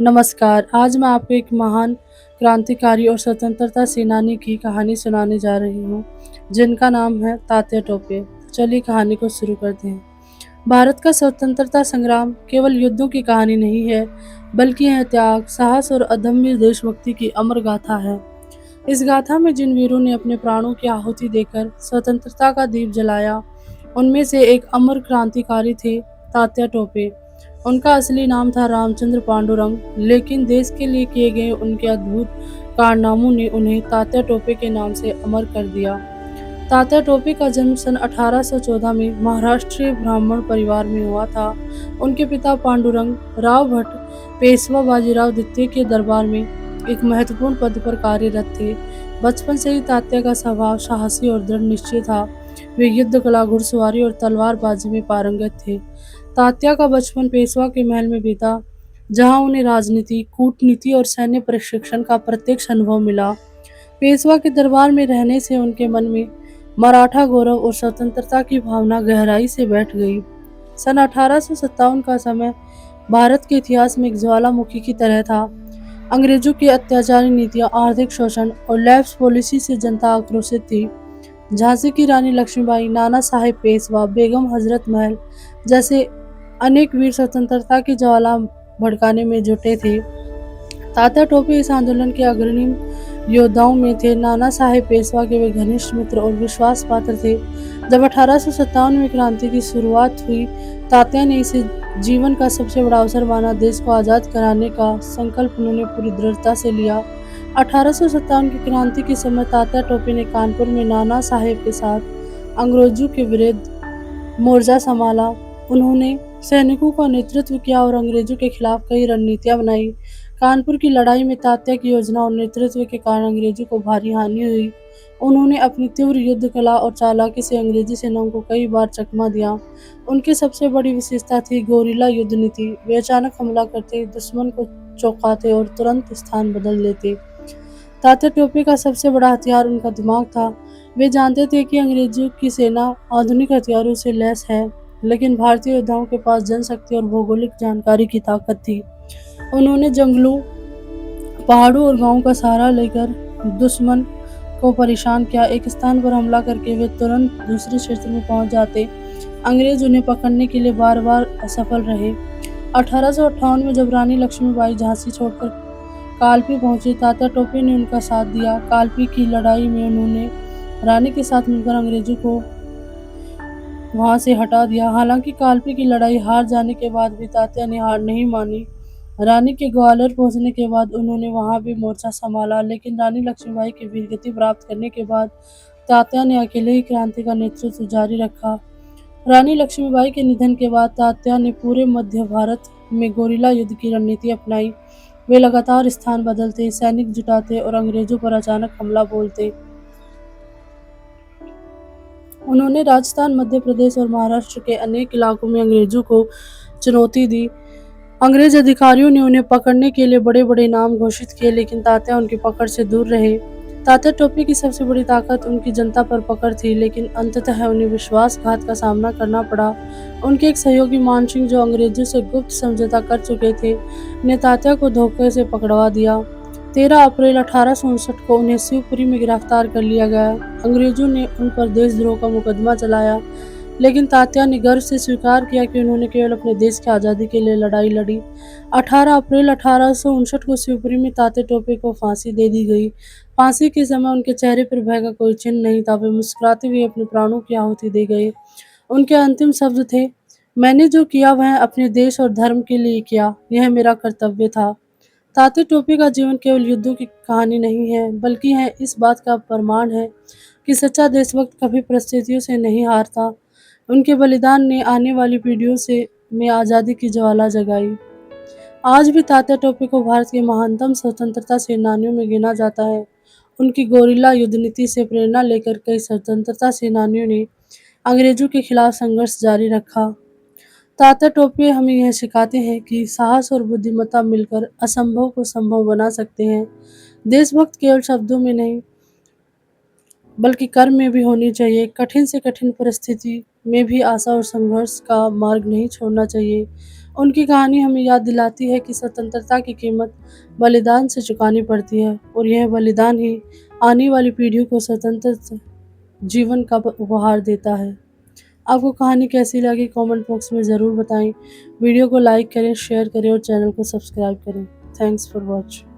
नमस्कार, आज मैं आपको एक महान क्रांतिकारी और स्वतंत्रता सेनानी की कहानी सुनाने जा रही हूँ, जिनका नाम है तात्या टोपे। चलिए कहानी को शुरू करते हैं। भारत का स्वतंत्रता संग्राम केवल युद्धों की कहानी नहीं है, बल्कि यह त्याग, साहस और अदम्य देशभक्ति की अमर गाथा है। इस गाथा में जिन वीरों ने अपने प्राणों की आहुति देकर स्वतंत्रता का दीप जलाया, उनमें से एक अमर क्रांतिकारी थे तात्या टोपे। उनका असली नाम था रामचंद्र पांडुरंग, लेकिन देश के लिए किए गए उनके अद्भुत कारनामों ने उन्हें तात्या टोपे के नाम से अमर कर दिया। तात्या टोपे का जन्म सन 1814 में महाराष्ट्रीय ब्राह्मण परिवार में हुआ था। उनके पिता पांडुरंग राव भट्ट पेशवा बाजीराव द्वितीय के दरबार में एक महत्वपूर्ण पद पर कार्यरत थे। बचपन से ही तात्या का स्वभाव साहसी और दृढ़ निश्चय था। वे युद्ध कला, घुड़सवारी और तलवारबाजी में पारंगत थे। तात्या का बचपन पेशवा के महल में बीता, जहां उन्हें राजनीति, कूटनीति और सैन्य प्रशिक्षण का प्रत्यक्ष अनुभव मिला। पेशवा के दरबार में रहने से उनके मन में मराठा गौरव और स्वतंत्रता की भावना गहराई से बैठ गई। सन 1857 का समय भारत के इतिहास में एक ज्वालामुखी की तरह था। अंग्रेजों की अत्याचारी नीतियां, आर्थिक शोषण और लैप्स पॉलिसी से जनता आक्रोशित थी। झांसी की रानी लक्ष्मीबाई, नाना साहेब पेशवा, बेगम हजरत महल जैसे अनेक वीर स्वतंत्रता की ज्वाला भड़काने में जुटे थे। तात्या टोपे इस आंदोलन के अग्रणी योद्धाओं में थे। नाना साहेब पेशवा के वे घनिष्ठ मित्र और विश्वास पात्र थे। जब 1857 में क्रांति की शुरुआत हुई, तात्या ने इसे जीवन का सबसे बड़ा अवसर माना। देश को आज़ाद कराने का संकल्प उन्होंने पूरी दृढ़ता से लिया। 1857 की क्रांति के समय तात्या टोपे ने कानपुर में नाना साहेब के साथ अंग्रेजों के विरुद्ध मोर्चा संभाला। उन्होंने सैनिकों का नेतृत्व किया और अंग्रेजों के खिलाफ कई रणनीतियां बनाई। कानपुर की लड़ाई में तात्या की योजना और नेतृत्व के कारण अंग्रेजों को भारी हानि हुई। उन्होंने अपनी तीव्र युद्ध कला और चालाकी से अंग्रेजी सेनाओं को कई बार चकमा दिया। उनकी सबसे बड़ी विशेषता थी गोरिल्ला युद्ध नीति। वे अचानक हमला करते, दुश्मन को चौंकाते और तुरंत स्थान बदल लेते। तात्या टोपे का सबसे बड़ा हथियार उनका दिमाग था। वे जानते थे कि अंग्रेजों की सेना आधुनिक हथियारों से लैस है, लेकिन भारतीय योद्धाओं के पास जनशक्ति और भौगोलिक जानकारी की ताकत थी। उन्होंने जंगलों, पहाड़ों और गांवों का सहारा लेकर दुश्मन को परेशान किया। एक स्थान पर हमला करके वे तुरंत दूसरे क्षेत्र में पहुंच जाते। अंग्रेज उन्हें पकड़ने के लिए बार बार असफल रहे। 1858 में जब रानी लक्ष्मीबाई झांसी छोड़कर कालपी पहुंची, तात्या टोपे ने उनका साथ दिया। कालपी की लड़ाई में उन्होंने रानी के साथ मिलकर अंग्रेजों को वहां से हटा दिया। हालांकि कालपी की लड़ाई हार जाने के बाद भी तात्या ने हार नहीं मानी। रानी के ग्वालियर पहुंचने के बाद उन्होंने वहां भी मोर्चा संभाला, लेकिन रानी लक्ष्मीबाई की वीरगति प्राप्त करने के बाद तात्या ने अकेले ही क्रांति का नेतृत्व जारी रखा। रानी लक्ष्मीबाई के निधन के बाद तात्या ने पूरे मध्य भारत में गोरिल्ला युद्ध की रणनीति अपनाई। वे लगातार स्थान बदलते, सैनिक जुटाते और अंग्रेजों पर अचानक हमला बोलते। उन्होंने राजस्थान, मध्य प्रदेश और महाराष्ट्र के अनेक इलाकों में अंग्रेजों को चुनौती दी। अंग्रेज अधिकारियों ने उन्हें पकड़ने के लिए बड़े बड़े नाम घोषित किए, लेकिन तात्या उनकी पकड़ से दूर रहे। तात्या टोपे की सबसे बड़ी ताकत उनकी जनता पर पकड़ थी, लेकिन अंततः उन्हें विश्वासघात का सामना करना पड़ा। उनके एक सहयोगी मानसिंह, जो अंग्रेजों से गुप्त समझौता कर चुके थे, ने तात्या को धोखे से पकड़वा दिया। 13 अप्रैल 1859 को उन्हें शिवपुरी में गिरफ्तार कर लिया गया। अंग्रेजों ने उन पर देशद्रोह का मुकदमा चलाया, लेकिन तात्या ने गर्व से स्वीकार किया कि उन्होंने केवल अपने देश की आज़ादी के लिए लड़ाई लड़ी। 18 अप्रैल 1859 को शिवपुरी में तात्या टोपे को फांसी दे दी गई। फांसी के समय उनके चेहरे पर भय का कोई चिन्ह नहीं था। वे मुस्कुराते हुए अपने प्राणों की आहुति दे गए। उनके अंतिम शब्द थे, मैंने जो किया वह अपने देश और धर्म के लिए किया, यह मेरा कर्तव्य था। तात्या टोपे का जीवन केवल युद्धों की कहानी नहीं है, बल्कि यह इस बात का प्रमाण है कि सच्चा देशभक्त कभी परिस्थितियों से नहीं हारता। उनके बलिदान ने आने वाली पीढ़ियों से में आज़ादी की ज्वाला जगाई। आज भी तात्या टोपे को भारत के महानतम स्वतंत्रता सेनानियों में गिना जाता है। उनकी गोरिल्ला युद्ध नीति से प्रेरणा लेकर कई स्वतंत्रता सेनानियों ने अंग्रेजों के खिलाफ संघर्ष जारी रखा। तात्या टोपे हमें यह सिखाते हैं कि साहस और बुद्धिमत्ता मिलकर असंभव को संभव बना सकते हैं। देशभक्त केवल शब्दों में नहीं, बल्कि कर्म में भी होनी चाहिए। कठिन से कठिन परिस्थिति में भी आशा और संघर्ष का मार्ग नहीं छोड़ना चाहिए। उनकी कहानी हमें याद दिलाती है कि स्वतंत्रता की कीमत बलिदान से चुकानी पड़ती है और यह बलिदान ही आने वाली पीढ़ियों को स्वतंत्र जीवन का उपहार देता है। आपको कहानी कैसी लगी कमेंट बॉक्स में ज़रूर बताएं। वीडियो को लाइक करें, शेयर करें और चैनल को सब्सक्राइब करें। Thanks for watching.